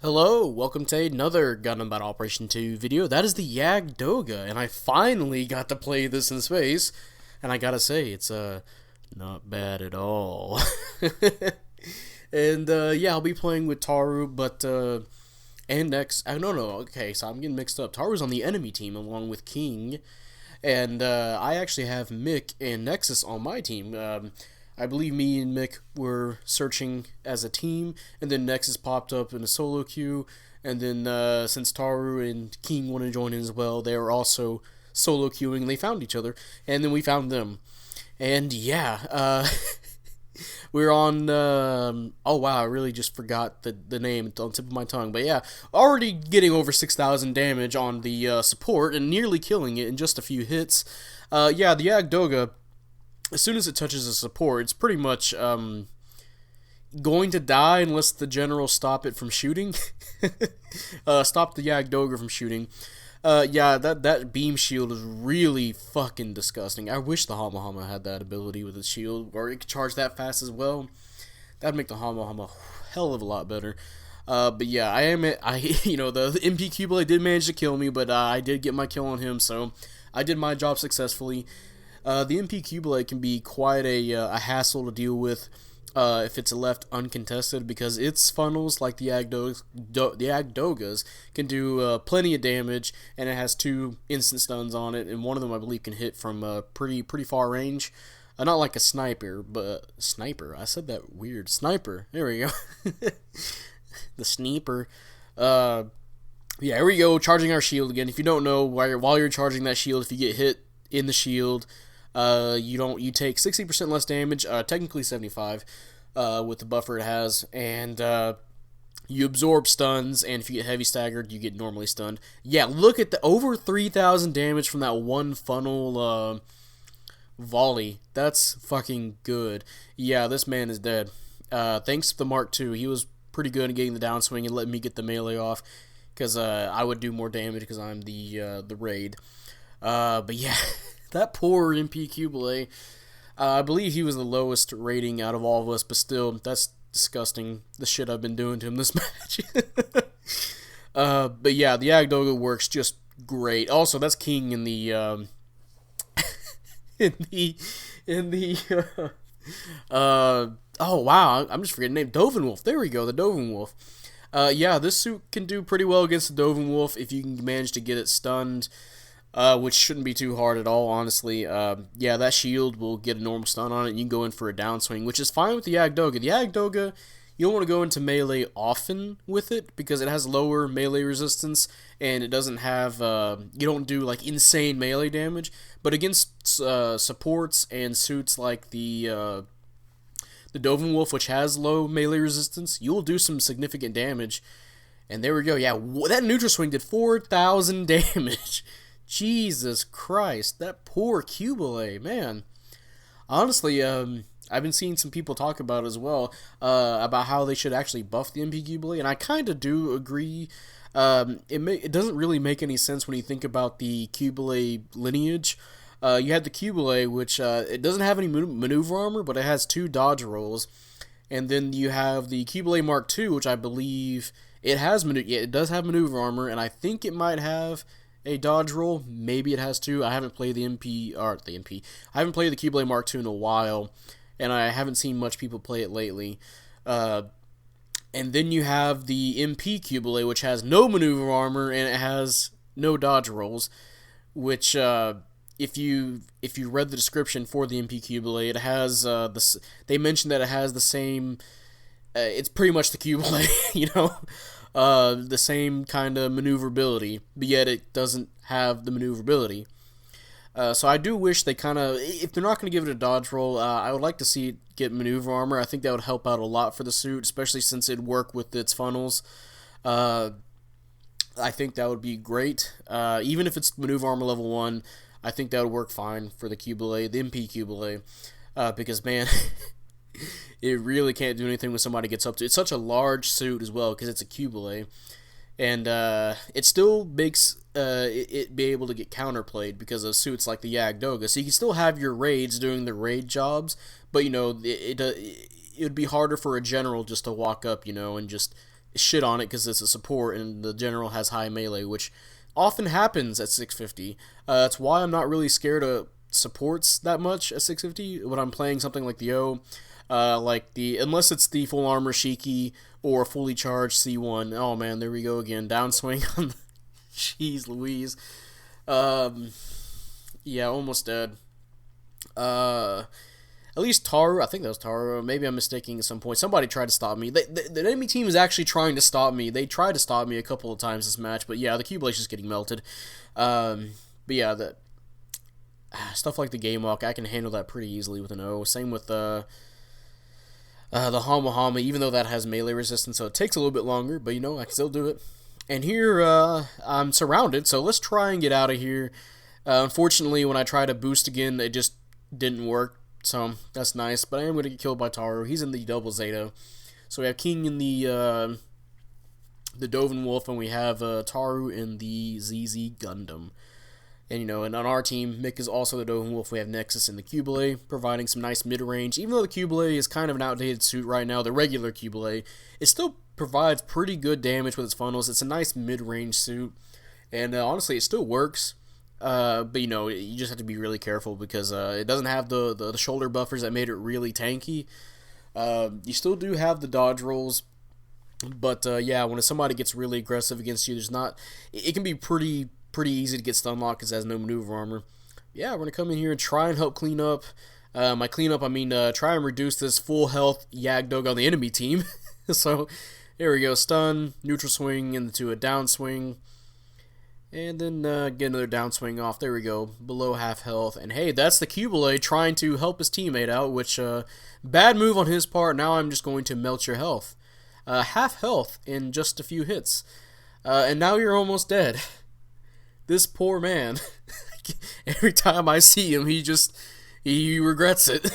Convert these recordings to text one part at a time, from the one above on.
Hello, welcome to another Gundam Battle Operation 2 video. That is the Yaggard, and I finally got to play this in space, and I gotta say, it's not bad at all. And yeah, I'll be playing with Taru, but and next, no, okay, so I'm getting mixed up. Taru's on the enemy team along with King, and I actually have Mick and Nexus on my team. I believe me and Mick were searching as a team, and then Nexus popped up in a solo queue, and then since Taru and King want to join in as well, they were also solo queuing, and they found each other, and then we found them. And yeah, we're on, oh wow, I really just forgot the name. It's on the tip of my tongue, but yeah, already getting over 6,000 damage on the support, and nearly killing it in just a few hits. Yeah, the Yaggard, as soon as it touches a support, it's pretty much going to die unless the generals stop it from shooting. Stop the Yaggard from shooting. Yeah, that beam shield is really fucking disgusting. I wish the Hama Hama had that ability with its shield, or it could charge that fast as well. That'd make the Hama Hama a hell of a lot better. But yeah, the MP Quebeley did manage to kill me, but I did get my kill on him, so I did my job successfully. The MP Quebeley can be quite a hassle to deal with if it's left uncontested, because its funnels, like the Yaggard, can do plenty of damage, and it has 2 instant stuns on it, and one of them I believe can hit from pretty far range. Not like a sniper, but sniper. I said that weird. Sniper. There we go. The sniper. Yeah, here we go. Charging our shield again. If you don't know, while you're charging that shield, if you get hit in the shield, you take 60% less damage, technically 75, with the buffer it has, and you absorb stuns, and if you get heavy staggered, you get normally stunned. Yeah, look at the over 3,000 damage from that one funnel volley. That's fucking good. Yeah, this man is dead. Thanks to the Mark II, he was pretty good at getting the downswing and letting me get the melee off, because I would do more damage because I'm the raid. But yeah. That poor MP Quebeley. I believe he was the lowest rating out of all of us, but still, that's disgusting, the shit I've been doing to him this match. But yeah, the Yaggard works just great. Also, that's King in the, oh wow, I'm just forgetting the name, Dovenwolf. There we go, the Dovenwolf. Yeah, this suit can do pretty well against the Dovenwolf if you can manage to get it stunned. Which shouldn't be too hard at all, honestly. Yeah, that shield will get a normal stun on it, and you can go in for a downswing, which is fine with the Yaggard. The Yaggard, you don't want to go into melee often with it, because it has lower melee resistance, and it doesn't have, you don't do, like, insane melee damage, but against supports and suits like the Dovenwolf, which has low melee resistance, you'll do some significant damage. And there we go, yeah, that neutral swing did 4,000 damage. Jesus Christ, that poor Quebeley, man. Honestly, I've been seeing some people talk about it as well, about how they should actually buff the MP Quebeley, and I kind of do agree. It doesn't really make any sense when you think about the Quebeley lineage. You had the Quebeley, which it doesn't have any maneuver armor, but it has 2 dodge rolls, and then you have the Quebeley Mark II, which I believe it has it does have maneuver armor, and I think it might have a dodge roll. Maybe it has 2. I haven't played the MP. I haven't played the Quebeley Mark II in a while, and I haven't seen much people play it lately. And then you have the MP Quebeley, which has no maneuver armor and it has no dodge rolls. Which, if you read the description for the MP Quebeley, it has they mentioned that it has the same. It's pretty much the Quebeley, you know. The same kind of maneuverability, but yet it doesn't have the maneuverability. So I do wish they kind of, if they're not going to give it a dodge roll, I would like to see it get maneuver armor. I think that would help out a lot for the suit, especially since it'd work with its funnels. I think that would be great. Even if it's maneuver armor level 1, I think that would work fine for the Quebeley, the MP Quebeley, because man... It really can't do anything when somebody gets up to it. It's such a large suit as well, because it's a Quebeley, and it still makes it be able to get counterplayed because of suits like the Yaggard. So you can still have your raids doing the raid jobs, but you know it would be harder for a general just to walk up, you know, and just shit on it because it's a support and the general has high melee, which often happens at 650. That's why I'm not really scared of supports that much at 650 when I'm playing something like the O. Unless it's the full armor Shiki or fully charged C1. Oh man, there we go again. Downswing on the. Jeez Louise. Yeah, almost dead. At least Taru, I think that was Taru. Maybe I'm mistaking at some point. Somebody tried to stop me. The enemy team is actually trying to stop me. They tried to stop me a couple of times this match, but yeah, the Quebeley is just getting melted. But yeah, stuff like the game walk, I can handle that pretty easily with an O. Same with the Hama Hama, even though that has melee resistance, so it takes a little bit longer, but you know, I can still do it. And here, I'm surrounded, so let's try and get out of here. Unfortunately, when I try to boost again, it just didn't work, so that's nice. But I am going to get killed by Taru. He's in the double Zeta. So we have King in the Dovin Wolf, and we have Taru in the ZZ Gundam. And, you know, and on our team, Mick is also the Dovin Wolf. We have Nexus in the Quebeley, providing some nice mid-range. Even though the Quebeley is kind of an outdated suit right now, the regular Quebeley, it still provides pretty good damage with its funnels. It's a nice mid-range suit. And honestly, it still works. But, you know, you just have to be really careful because it doesn't have the shoulder buffers that made it really tanky. You still do have the dodge rolls. But, yeah, when somebody gets really aggressive against you, it can be pretty easy to get stun locked because it has no maneuver armor. Yeah, we're going to come in here and try and help clean up. By clean up, I mean try and reduce this full health Yaggard on the enemy team. So, there we go. Stun, neutral swing into a down swing. And then get another down swing off. There we go. Below half health. And hey, that's the Quebeley trying to help his teammate out, which, bad move on his part. Now I'm just going to melt your health. Half health in just a few hits. And now you're almost dead. This poor man, every time I see him, he regrets it.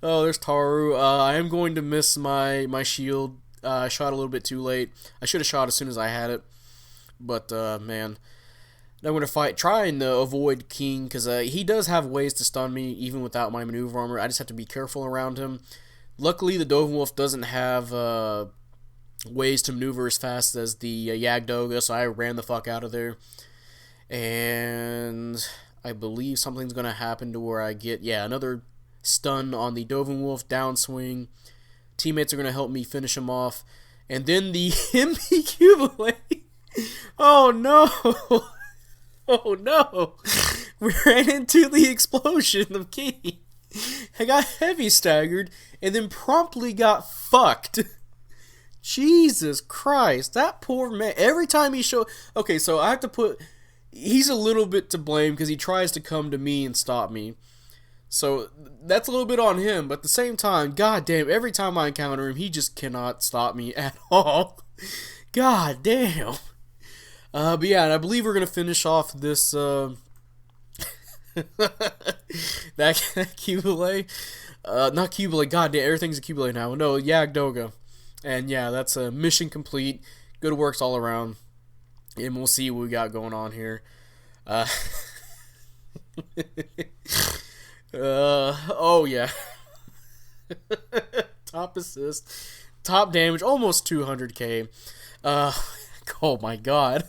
Oh, there's Taru. I am going to miss my shield. I shot a little bit too late. I should have shot as soon as I had it. But, man, I'm going to try and avoid King, because he does have ways to stun me, even without my maneuver armor. I just have to be careful around him. Luckily, the Dovin Wolf doesn't have ways to maneuver as fast as the Yaggard, so I ran the fuck out of there. And I believe something's going to happen to where I get, another stun on the Dovin Wolf, downswing. Teammates are going to help me finish him off. And then the MP Quebeley. Oh no! Oh no! We ran into the explosion of King. I got heavy staggered and then promptly got fucked. Jesus Christ, that poor man. Every time he okay, so I have to he's a little bit to blame because he tries to come to me and stop me. So that's a little bit on him, but at the same time, god damn, every time I encounter him, he just cannot stop me at all. God damn. But yeah, and I believe we're going to finish off this, that Quebeley. Not Quebeley, goddamn, everything's a Quebeley now. No, Yaggard. And yeah, that's a mission complete. Good works all around. And we'll see what we got going on here. Oh yeah. Top assist. Top damage, almost 200k. Oh my god.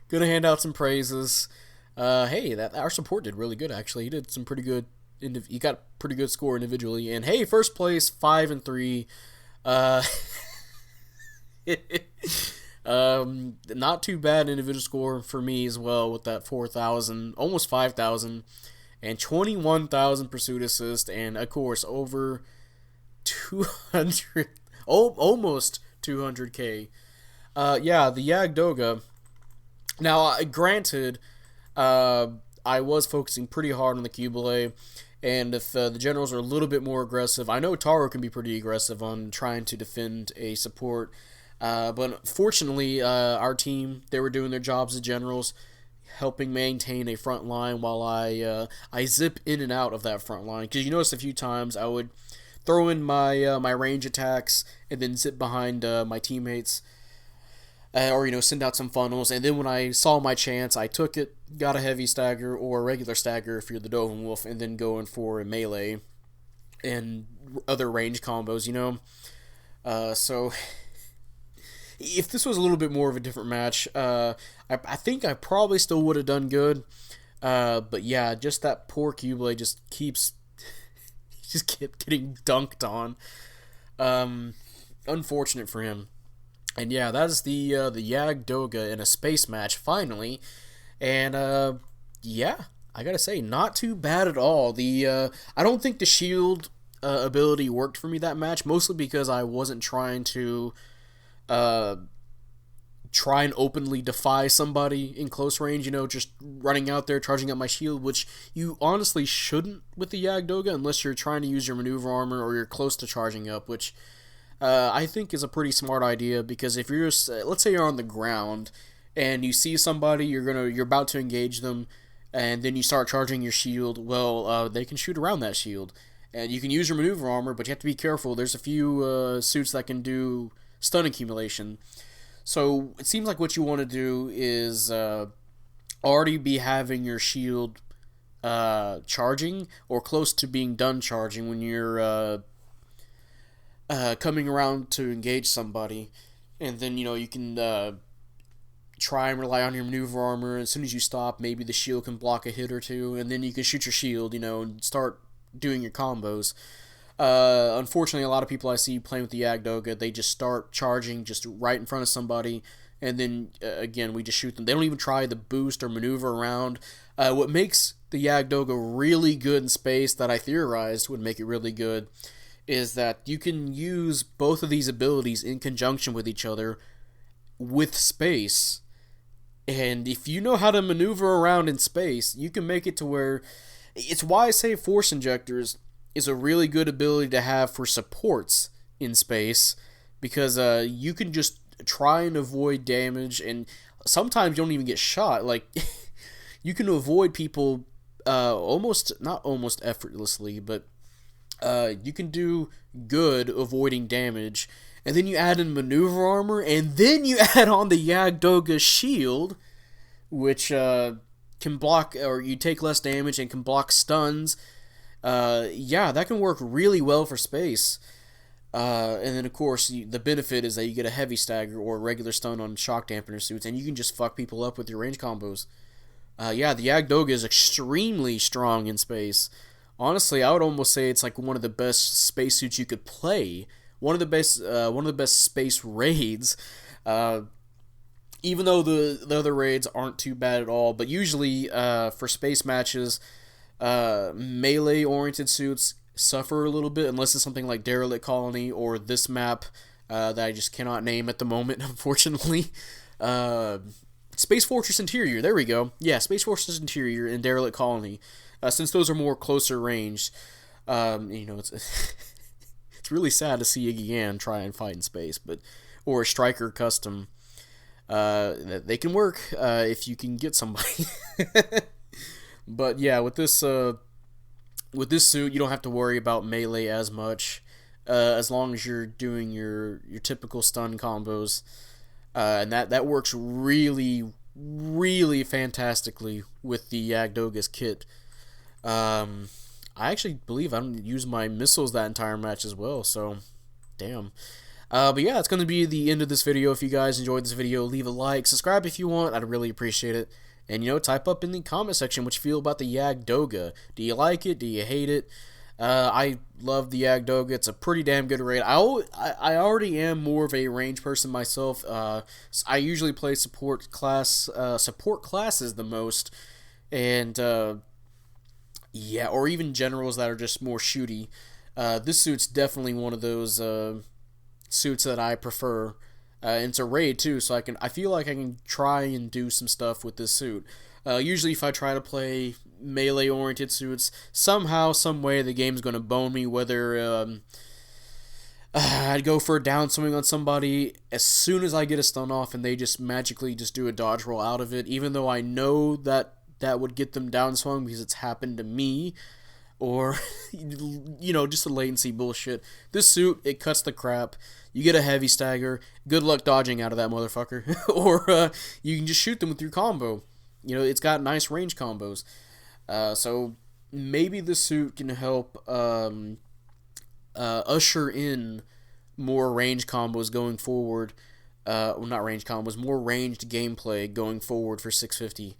Gonna hand out some praises. Hey, our support did really good actually. He did some pretty good. He got pretty good score individually. And hey, first place, 5-3. Not too bad individual score for me as well with that 4,000, almost 5,000, and 21,000 pursuit assist, and of course over 200, almost 200k. Yeah, the Yaggard. Now, granted, I was focusing pretty hard on the Quebeley, and if the generals are a little bit more aggressive, I know Taro can be pretty aggressive on trying to defend a support, but fortunately, our team, they were doing their jobs as generals, helping maintain a front line while I zip in and out of that front line, because you notice a few times I would throw in my range attacks and then zip behind my teammates, or, you know, send out some funnels, and then when I saw my chance, I took it, got a heavy stagger, or a regular stagger if you're the Dovin Wolf, and then going for a melee and other range combos, you know. So if this was a little bit more of a different match, I think I probably still would have done good. But yeah, just that poor Quebeley he just kept getting dunked on. Unfortunate for him. And yeah, that's the Yagdoga in a space match finally. And yeah, I gotta say, not too bad at all. I don't think the shield ability worked for me that match, mostly because I wasn't trying to uh, try and openly defy somebody in close range, just running out there, charging up my shield, which you honestly shouldn't with the Yagdoga unless you're trying to use your maneuver armor or you're close to charging up, which I think is a pretty smart idea, because if you're let's say you're on the ground and you see somebody, you're about to engage them, and then you start charging your shield. Well, they can shoot around that shield, and you can use your maneuver armor, but you have to be careful. There's a few suits that can do stun accumulation. So it seems like what you want to do is already be having your shield charging or close to being done charging when you're coming around to engage somebody, and then you can try and rely on your maneuver armor. As soon as you stop, maybe the shield can block a hit or two, and then you can shoot your shield, and start doing your combos. Unfortunately, a lot of people I see playing with the Yagdoga, they just start charging just right in front of somebody, and then again we just shoot them. They don't even try the boost or maneuver around. What makes the Yagdoga really good in space, that I theorized would make it really good, is that you can use both of these abilities in conjunction with each other with space. And if you know how to maneuver around in space, you can make it to where... It's why I say Force Injectors is a really good ability to have for supports in space, because you can just try and avoid damage, and sometimes you don't even get shot. Like, you can avoid people not almost effortlessly, but you can do good avoiding damage, and then you add in maneuver armor, and then you add on the Yagdoga shield, which can block, or you take less damage and can block stuns. Yeah, that can work really well for space. And then, of course, the benefit is that you get a heavy stagger or regular stun on shock dampener suits, and you can just fuck people up with your range combos. Yeah, the Yagdoga is extremely strong in space. Honestly, I would almost say it's like one of the best spacesuits you could play. One of the best space raids. Even though the other raids aren't too bad at all, but usually for space matches, melee-oriented suits suffer a little bit, unless it's something like Derelict Colony or this map that I just cannot name at the moment, unfortunately. Space Fortress Interior, there we go. Yeah, Space Fortress Interior and Derelict Colony. Since those are more closer ranged, it's it's really sad to see Iggy Yan try and fight in space, or a Striker Custom. They can work if you can get somebody. But yeah, with this suit, you don't have to worry about melee as much, as long as you're doing your typical stun combos, and that works really, really fantastically with the Yagdoga's kit. I actually believe I don't use my missiles that entire match as well, so damn. But yeah, that's going to be the end of this video. If you guys enjoyed this video, leave a like, subscribe if you want, I'd really appreciate it. And, type up in the comment section what you feel about the Yagdoga. Do you like it? Do you hate it? I love the Yagdoga. It's a pretty damn good raid. I already am more of a range person myself. I usually play support classes the most. And, yeah, or even generals that are just more shooty. This suit's definitely one of those suits that I prefer. And it's a raid too, so I feel like I can try and do some stuff with this suit. Usually if I try to play melee oriented suits, somehow, some way the game's gonna bone me, whether I'd go for a down swing on somebody as soon as I get a stun off and they just magically just do a dodge roll out of it, even though I know that would get them down swung because it's happened to me, or just a latency bullshit. This suit, it cuts the crap. You get a heavy stagger, good luck dodging out of that motherfucker, or you can just shoot them with your combo. It's got nice range combos. So maybe this suit can help usher in more range combos going forward. Well, not range combos, more ranged gameplay going forward for 650.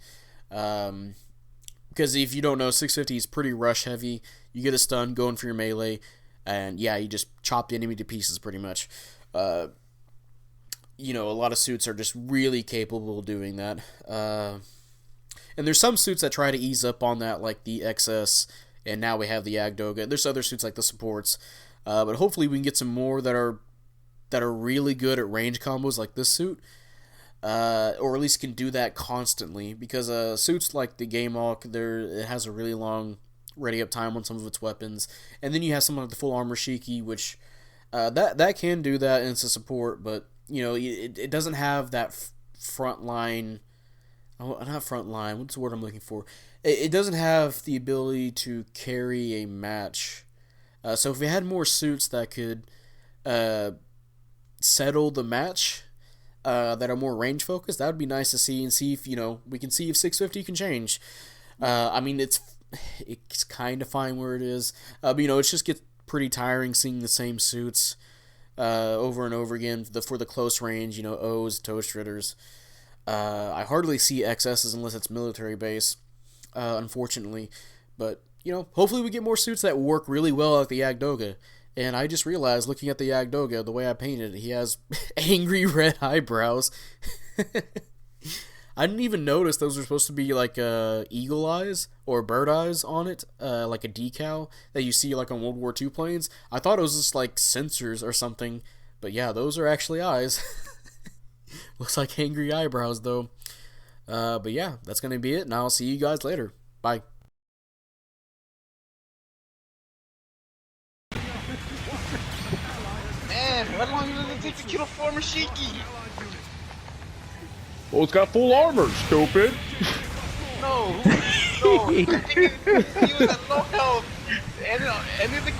Because if you don't know, 650 is pretty rush heavy. You get a stun going for your melee, and yeah, you just chop the enemy to pieces pretty much. You know, a lot of suits are just really capable of doing that. And there's some suits that try to ease up on that, like the XS, and now we have the Yaggard. There's other suits like the supports, but hopefully we can get some more that are really good at range combos like this suit, or at least can do that constantly. Because suits like the Gamehawk, it has a really long ready up time on some of its weapons, and then you have something like the full armor Shiki, which that can do that, and it's a support, but you know it doesn't have that front line. Oh, not front line. What's the word I'm looking for? It doesn't have the ability to carry a match. So if we had more suits that could settle the match, that are more range focused, that would be nice to see, and see if we can see if 650 can change. I mean, it's kind of fine where it is. But it just gets pretty tiring seeing the same suits over and over again for the close range. O's, Toast Ritters. I hardly see XSs unless it's military base, unfortunately. But, hopefully we get more suits that work really well like the Yaggard. And I just realized, looking at the Yaggard, the way I painted it, he has angry red eyebrows. I didn't even notice those were supposed to be like eagle eyes or bird eyes on it, like a decal that you see like on World War II planes. I thought it was just like sensors or something. But yeah, those are actually eyes. Looks like angry eyebrows, though. But yeah, that's going to be it, and I'll see you guys later. Bye. Man, how long does it take to kill a former Shiki? Well, it's got full armor, stupid. No, he was at low health. And the